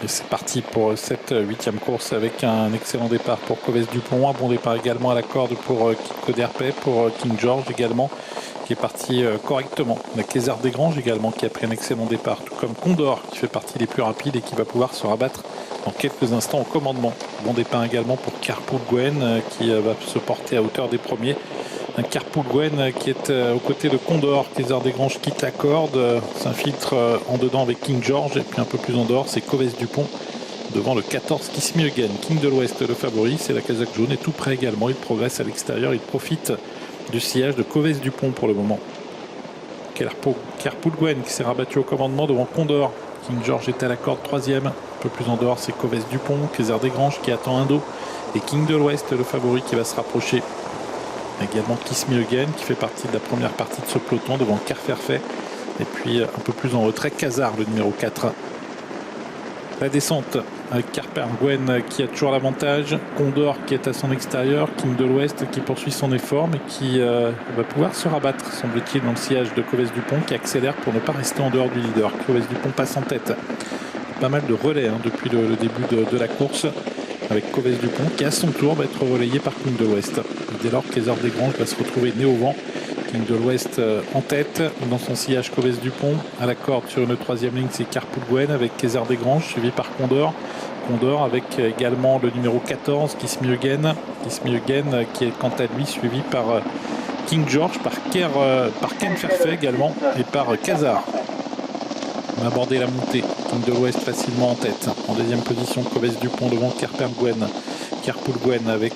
Et c'est parti pour cette 8e course avec un excellent départ pour Covès Dupont, un bon départ également à la corde pour Kiko Derpet, pour King George également, qui est parti correctement. La Kézard Desgranges également qui a pris un excellent départ, tout comme Condor qui fait partie des plus rapides et qui va pouvoir se rabattre dans quelques instants au commandement. Bon départ également pour Carpool Gwen qui va se porter à hauteur des premiers. Un Carpool Gwen qui est aux côtés de Condor. Kézard Desgranges quitte la corde, s'infiltre en dedans avec King George, et puis un peu plus en dehors c'est Covès Dupont devant le 14 Kiss Me Again. King de l'Ouest le favori, c'est la casaque jaune, et tout près également, il progresse à l'extérieur, il profite du sillage de Covès Dupont pour le moment. Carpool Gwen qui s'est rabattu au commandement devant Condor. King George est à la corde 3e, un peu plus en dehors c'est Covès Dupont, Kézard Desgranges qui attend un dos, et King de l'Ouest le favori qui va se rapprocher. Également Kiss Me Again qui fait partie de la première partie de ce peloton devant Carferfet, et puis un peu plus en retrait Kézard le numéro 4. La descente avec Carpool Gwen qui a toujours l'avantage, Condor qui est à son extérieur, King de l'Ouest qui poursuit son effort mais qui va pouvoir se rabattre semble-t-il dans le sillage de Covès Dupont qui accélère pour ne pas rester en dehors du leader. Covès Dupont passe en tête. Pas mal de relais depuis le début de la course, avec Covès Dupont qui à son tour va être relayé par King de l'Ouest. Dès lors, Kézard Desgranges va se retrouver né au vent. King de l'Ouest en tête, dans son sillage Covès Dupont. À la corde sur une 3e ligne, c'est Carpool Gwen avec Kézard Desgranges, suivi par Condor. Condor avec également le numéro 14, Kiss Me Again. Kiss Me Again qui est quant à lui suivi par King George, par Ken Ferfet également, et par Kézard. On a abordé la montée. King de l'Ouest facilement en tête. En 2e position, Covès Dupont devant Carpool Gwen avec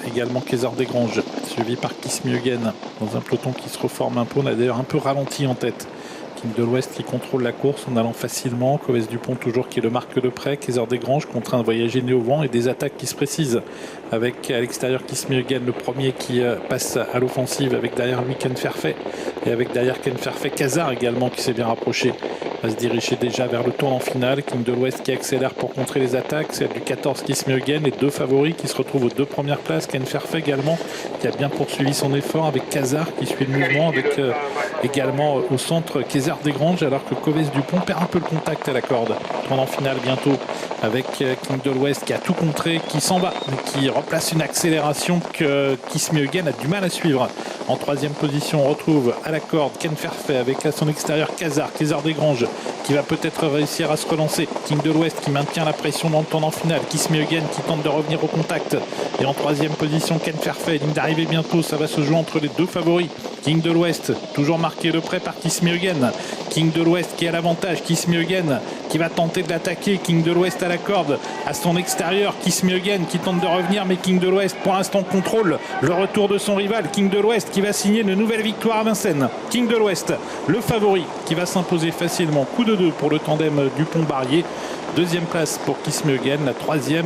également Kézard Desgranges, suivi par Kiss Me Again dans un peloton qui se reforme un peu. On a d'ailleurs un peu ralenti en tête. King de l'Ouest qui contrôle la course en allant facilement. Covès Dupont toujours qui le marque de près. Kézard Desgranges contraint de voyager né au vent, et des attaques qui se précisent avec à l'extérieur Kiss Me Again, le premier qui passe à l'offensive avec derrière lui Ken Ferfet, et avec derrière Ken Ferfet Kézard également qui s'est bien rapproché. Va se diriger déjà vers le tournant final. King de l'Ouest qui accélère pour contrer les attaques, celle du 14 Kiss Me Again, les deux favoris qui se retrouvent aux 2 premières places. Ken Ferfet également qui a bien poursuivi son effort avec Kézard qui suit le mouvement, avec également au centre Kézard Desgranges, alors que Covès Dupont perd un peu le contact à la corde. Tournant final bientôt avec King de l'Ouest qui a tout contré, qui s'en va, qui replace une accélération que Kiss Me Again a du mal à suivre. En 3e position, on retrouve à la corde Ken Ferfet avec à son extérieur Kézard Desgranges qui va peut-être réussir à se relancer. King de l'Ouest qui maintient la pression dans le tournant final. Kiss Me Again qui tente de revenir au contact. Et en 3e position, Ken Ferfet. Ligne d'arrivée bientôt, ça va se jouer entre les deux favoris. King de l'Ouest, toujours marqué de près par Kiss Me Again. King de l'Ouest qui a l'avantage. Kiss Me Again qui va tenter de l'attaquer. King de l'Ouest à la corde, à son extérieur. Kiss Me Again qui tente de revenir, mais King de l'Ouest pour l'instant contrôle le retour de son rival. King de l'Ouest qui va signer une nouvelle victoire à Vincennes. King de l'Ouest, le favori, qui va s'imposer facilement. Coup de 2 pour le tandem Dupont-Barrier. 2e place pour Kiss Me Again, la 3e